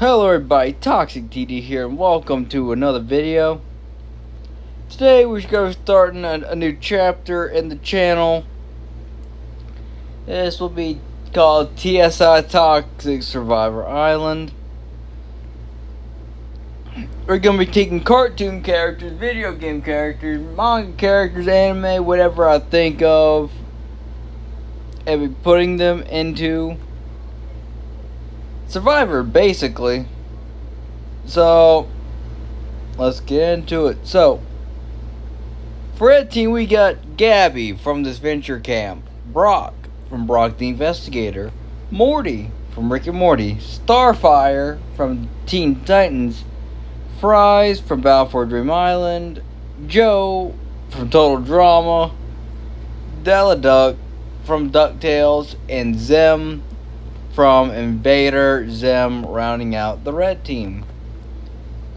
Hello everybody, Toxic TD here and welcome to another video. Today we're going to be starting a new chapter in the channel. This will be called TSI Toxic Survivor Island. We're going to be taking cartoon characters, video game characters, manga characters, anime, whatever I think of, and be putting them into Survivor, basically. So, let's get into it. So, for Red Team, we got Gabby from this Venture Camp, Brock from Brock the Investigator, Morty from Rick and Morty, Starfire from Teen Titans, Fries from Balfour Dream Island, Joe from Total Drama, Della Duck from DuckTales, and Zem from Invader Zim rounding out the red team.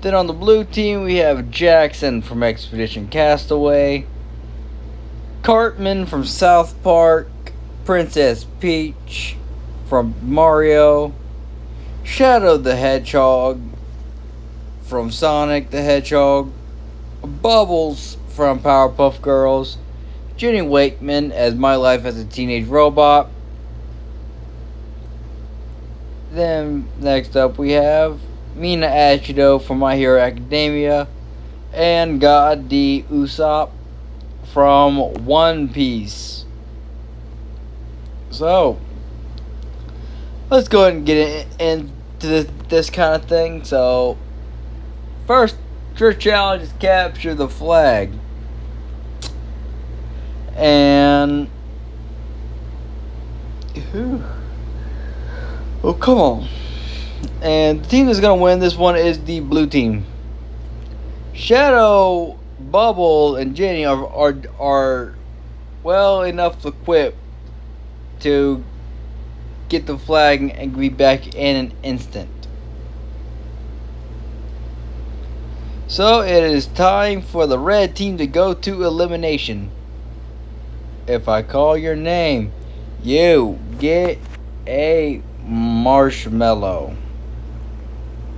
Then on the blue team we have Jackson from Expedition Castaway, Cartman from South Park, Princess Peach from Mario, Shadow the Hedgehog from Sonic the Hedgehog, Bubbles from Powerpuff Girls, Jenny Wakeman as My Life as a Teenage Robot. Then next up we have Mina Ashido from My Hero Academia and God D. Usopp from One Piece. So let's go ahead and get into this kind of thing. So first, your challenge is capture the flag. And oh, come on. And the team that's going to win this one is the blue team. Shadow, Bubble, and Jenny are well enough equipped to get the flag and be back in an instant. So it is time for the red team to go to elimination. If I call your name, you get a marshmallow.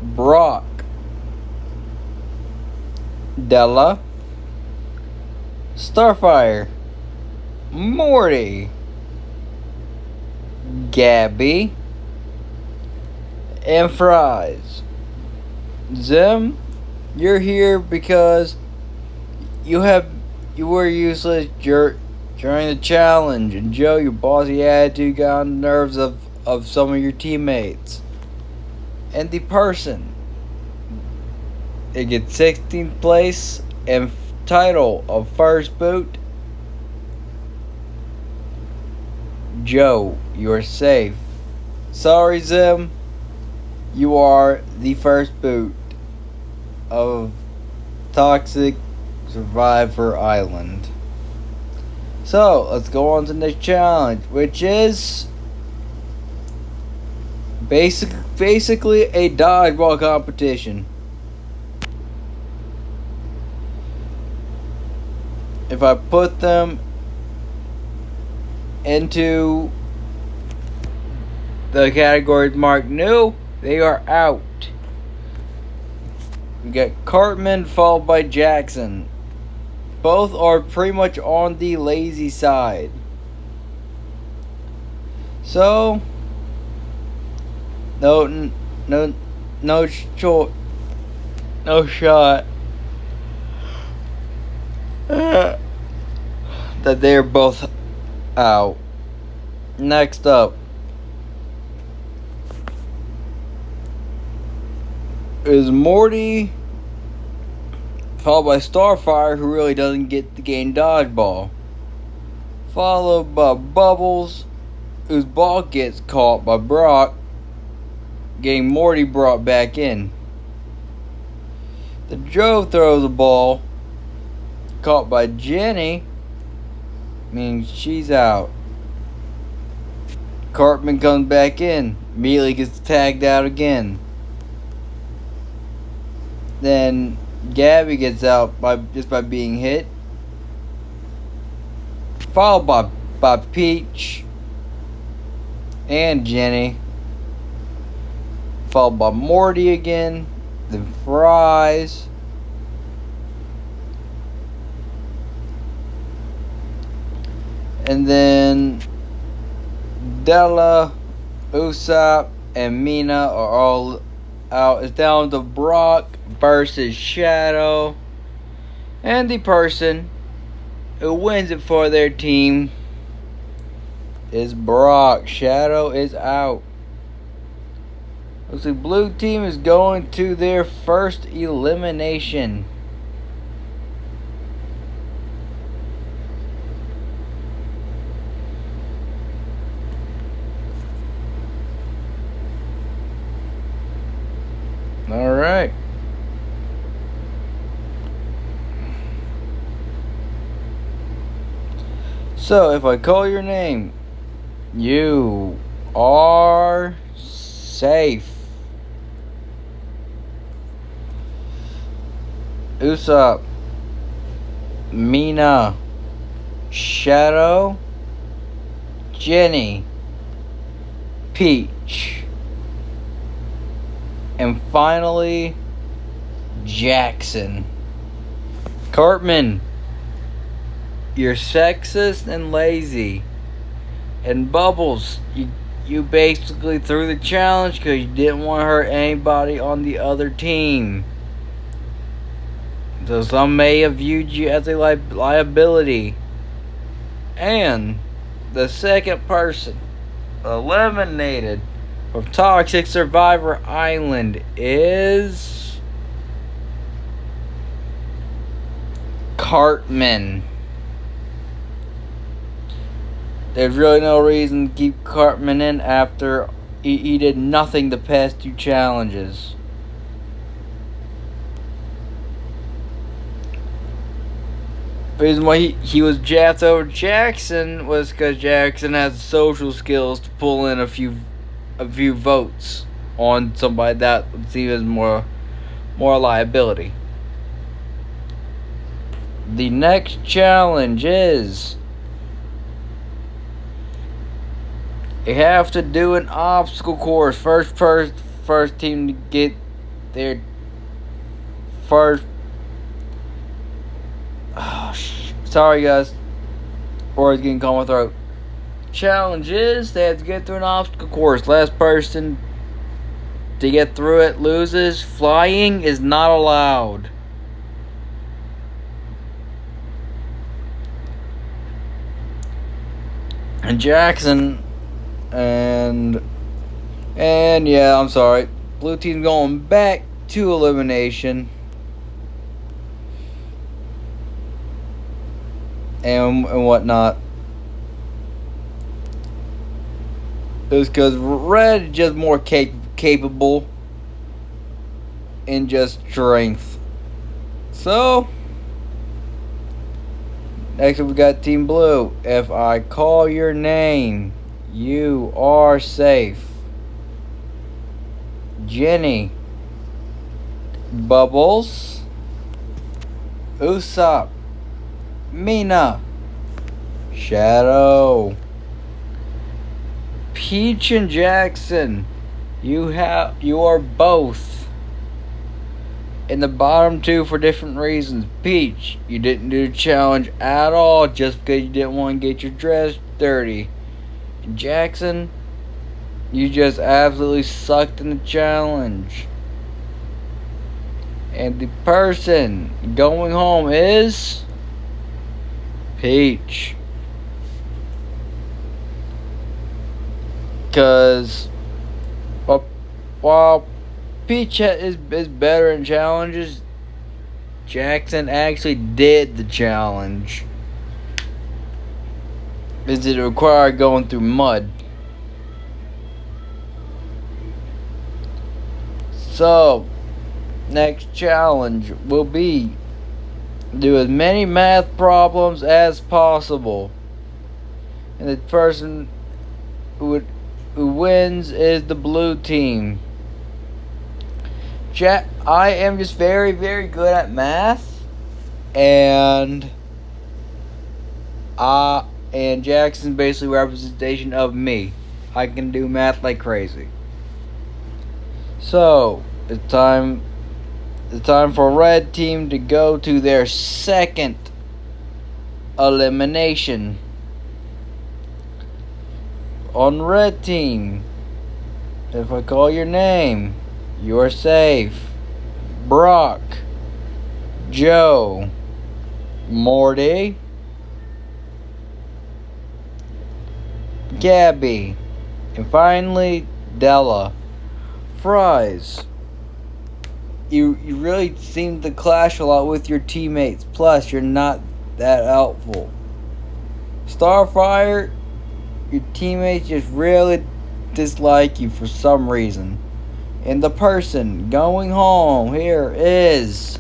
Brock, Della, Starfire, Morty, Gabby, and Fries. Zim, you're here because you were useless during the challenge, and Joe, your bossy attitude got on the nerves of some of your teammates. And the person, it gets 16th place and title of first boot. Joe, you're safe. Sorry, Zim, you are the first boot of Toxic Survivor Island. So let's go on to the next challenge, which is basically a dodgeball competition. If I put them into the categories marked new, they are out. We got Cartman followed by Jackson. Both are pretty much on the lazy side. So no shot that they're both out. Next up is Morty, followed by Starfire, who really doesn't get the game dodgeball, followed by Bubbles, whose ball gets caught by Brock, getting Morty brought back in. The Joe throws a ball, caught by Jenny, means she's out. Cartman comes back in, immediately gets tagged out again. Then Gabby gets out just by being hit, followed by Peach and Jenny. followed by Morty again, then Fries, and then Della, Usopp, and Mina are all out. It's down to Brock versus Shadow. And the person who wins it for their team is Brock. Shadow is out. Looks like blue team is going to their first elimination. Alright. So, if I call your name, you are safe. Usopp, Mina, Shadow, Jenny, Peach, and finally, Jackson. Cartman, you're sexist and lazy. And Bubbles, you basically threw the challenge because you didn't want to hurt anybody on the other team. So some may have viewed you as a liability. And the second person eliminated from Toxic Survivor Island is Cartman. There's really no reason to keep Cartman in after he did nothing the past 2 challenges. The reason why he was jabbed over Jackson was because Jackson has social skills to pull in a few votes on somebody that would see as more liability. The next challenge is you have to do an obstacle course. First team to get their first. Sorry guys, words getting caught in my throat. Challenge is they have to get through an obstacle course. Last person to get through it loses. Flying is not allowed. And Jackson and yeah, I'm sorry. Blue team's going back to elimination. And whatnot. It was because Red is just more capable in just strength. So, next up we got Team Blue. If I call your name, you are safe. Jenny, Bubbles, Usopp, Mina, Shadow, Peach, and Jackson. You are both in the bottom 2 for different reasons. Peach, you didn't do the challenge at all just because you didn't want to get your dress dirty. And Jackson, you just absolutely sucked in the challenge. And the person going home is Peach. Because while Peach is better in challenges, Jackson actually did the challenge. Because it required going through mud. So, next challenge will be do as many math problems as possible. And the person who wins is the blue team. I am just very, very good at math. And Jackson's basically a representation of me. I can do math like crazy. So it's time for red team to go to their second elimination. On red team, if I call your name, you're safe. Brock, Joe, Morty, Gabby, and finally Della. Fries. You really seem to clash a lot with your teammates. Plus, you're not that helpful. Starfire, your teammates just really dislike you for some reason. And the person going home here is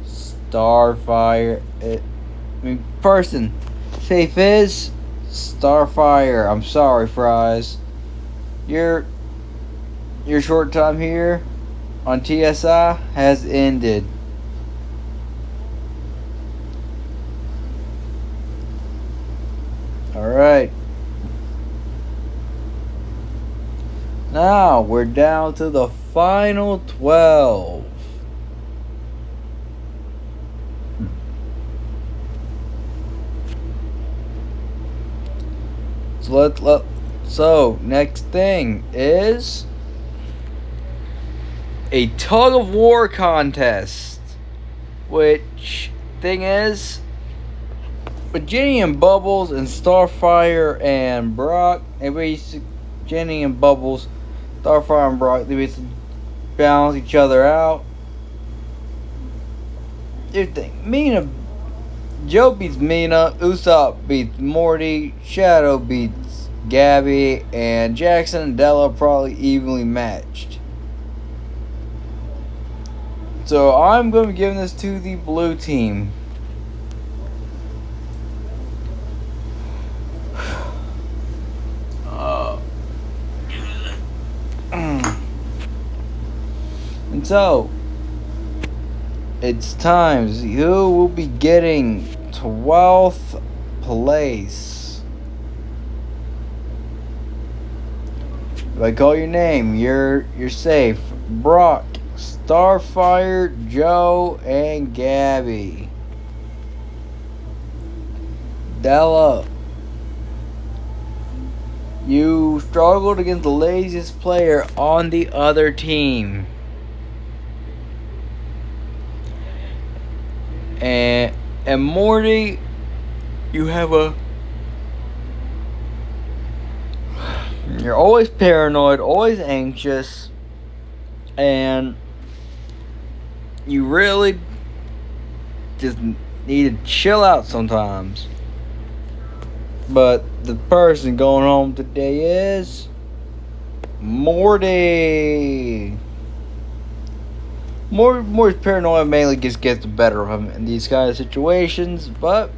Starfire. Person safe is Starfire. I'm sorry, Fries. Your short time here on TSI has ended. Alright. Now we're down to the final 12. So next thing is a tug of war contest. Which thing is, with Jenny and Bubbles and Starfire and Brock, Jenny and Bubbles, Starfire and Brock, they basically balance each other out. Joe beats Mina, Usopp beats Morty, Shadow beats Gabby, and Jackson and Della are probably evenly matched. So I'm going to be giving this to the blue team. And so it's time to see who will be getting 12th place. If I call your name, you're safe. Brock, Starfire, Joe, and Gabby. Della, you struggled against the laziest player on the other team. And Morty, you're always paranoid, always anxious, and you really just need to chill out sometimes. But the person going home today is Morty. Morty's paranoia mainly just gets the better of him in these kind of situations, but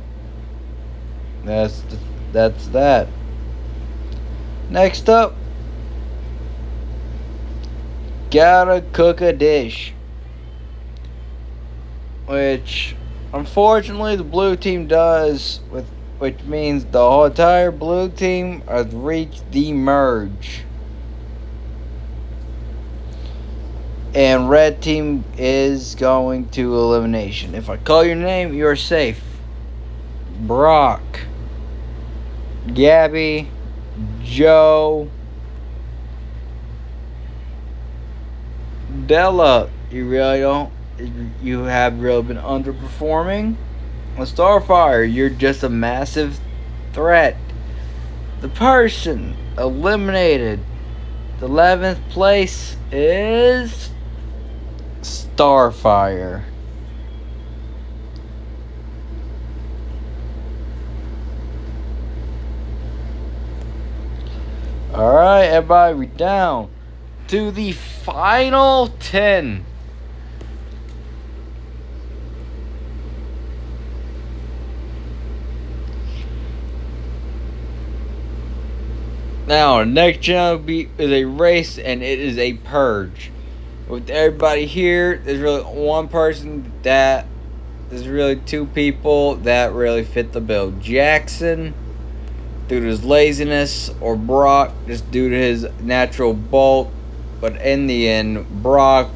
that's that. Next up, gotta cook a dish, which unfortunately the blue team does, which means the whole entire blue team has reached the merge. And red team is going to elimination. If I call your name, you're safe. Brock, Gabby, Joe, Della, you have really been underperforming. And Starfire, you're just a massive threat. The person eliminated, the 11th place is Starfire. Alright, everybody, we're down to the final 10. Now, next channel is a race, and it is a purge. With everybody here, there's really one person there's really two people that really fit the bill. Jackson, due to his laziness, or Brock, just due to his natural bulk But in the end, Brock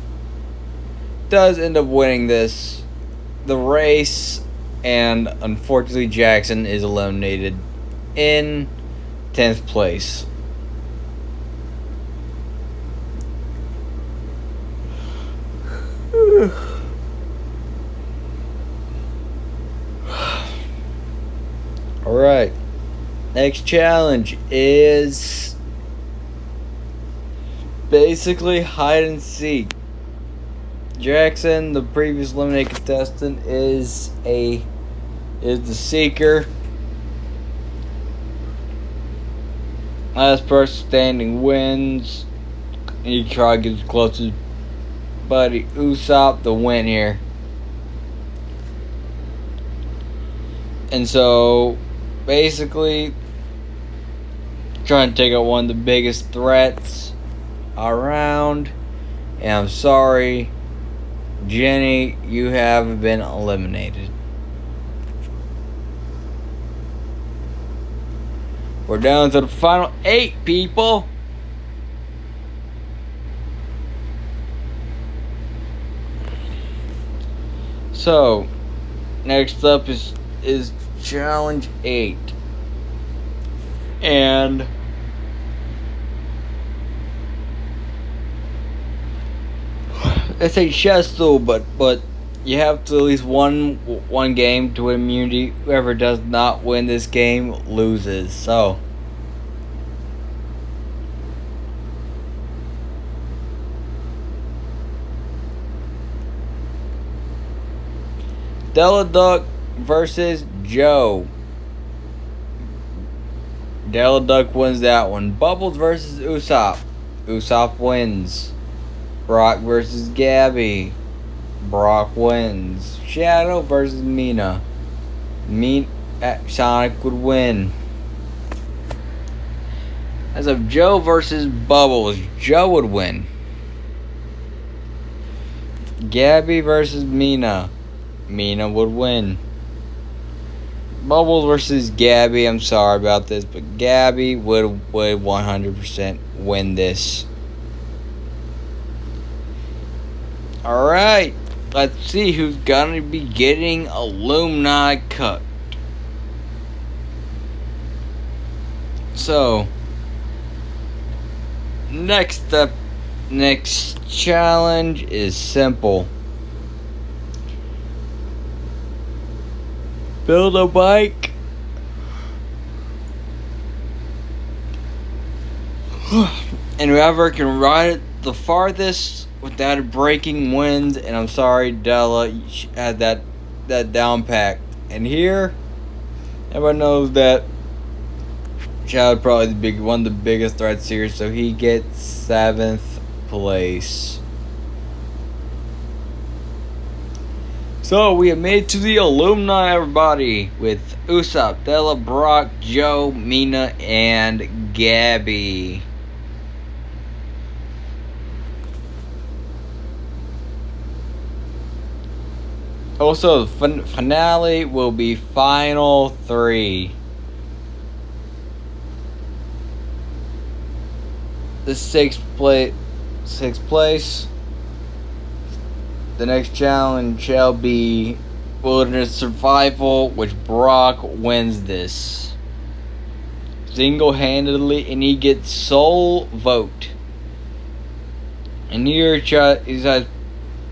does end up winning the race, and unfortunately Jackson is eliminated in 10th place. Alright. Next challenge is basically hide and seek. Jackson, the previous eliminated contestant, is the seeker. Last person standing wins. You try to get as close as buddy Usopp the win here. And so basically trying to take out one of the biggest threats around. And I'm sorry, Jenny, you have been eliminated. We're down to the final 8 people. So, next up is challenge 8. And it's a chess duel, but you have to at least one game to win immunity. Whoever does not win this game loses. So Della Duck versus Joe. Della Duck wins that one. Bubbles versus Usopp. Usopp wins. Brock versus Gabby. Brock wins. Shadow versus Mina. Sonic would win. As of Joe versus Bubbles, Joe would win. Gabby versus Mina. Mina would win. Bubbles versus Gabby, I'm sorry about this, but Gabby would 100% win this. Alright, let's see who's gonna be getting alumni cut. So, next challenge is simple. Build a bike and whoever can ride it the farthest without it breaking wins. And I'm sorry, Della had that down packed. And here, everyone knows that Chad probably one of the biggest threats here, so he gets 7th place. So we have made it to the alumni, everybody, with Usopp, Della, Brock, Joe, Mina, and Gabby. Also, the finale will be final 3. The 6th place. The next challenge shall be Wilderness Survival, which Brock wins this single-handedly, and he gets sole vote. And here he decides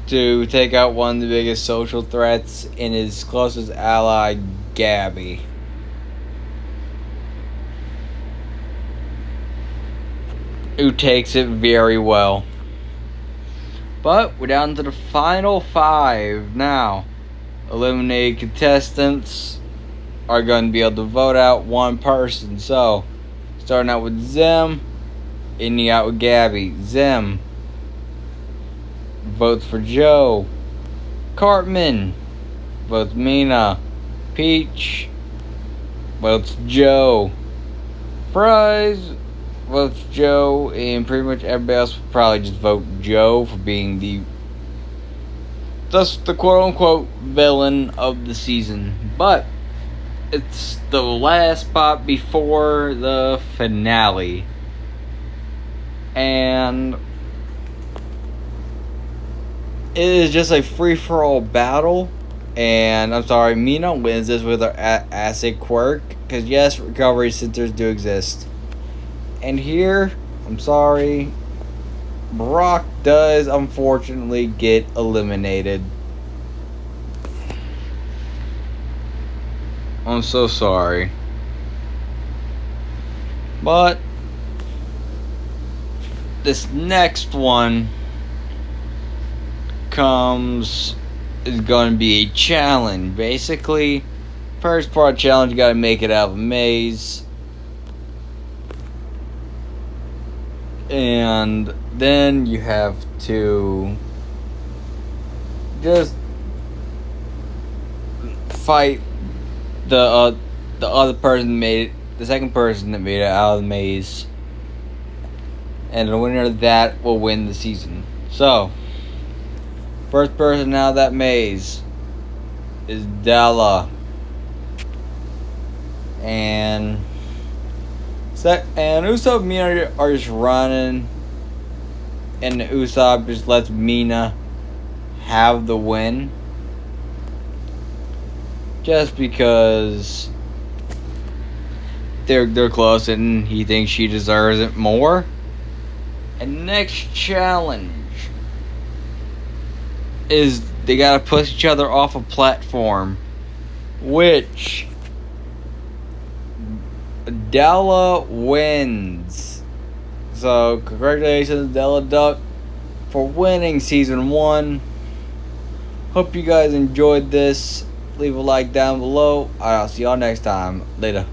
to take out one of the biggest social threats in his closest ally, Gabby. Who takes it very well. But we're down to the final 5 now. Eliminated contestants are going to be able to vote out one person. So, starting out with Zim, ending out with Gabby. Zim votes for Joe. Cartman votes Mina. Peach votes Joe. Fries votes Joe, and pretty much everybody else would probably just vote Joe for being the quote-unquote villain of the season. But it's the last spot before the finale, and It is just a free-for-all battle. And I'm sorry, Mina wins this with her acid quirk. Because yes, recovery centers do exist. And here, I'm sorry, Brock does unfortunately get eliminated. I'm so sorry. But this next one is going to be a challenge. Basically, first part challenge, you got to make it out of a maze. And then you have to just fight the other person made it, the second person that made it out of the maze, and the winner of that will win the season. So, first person out of that maze is Della, and Usopp and Mina are just running, and Usopp just lets Mina have the win. Just because they're close and he thinks she deserves it more. And next challenge is they gotta push each other off a platform, which Della wins. So congratulations, Della Duck, for winning season 1. Hope you guys enjoyed this. Leave a like down below. I'll see y'all next time. Later.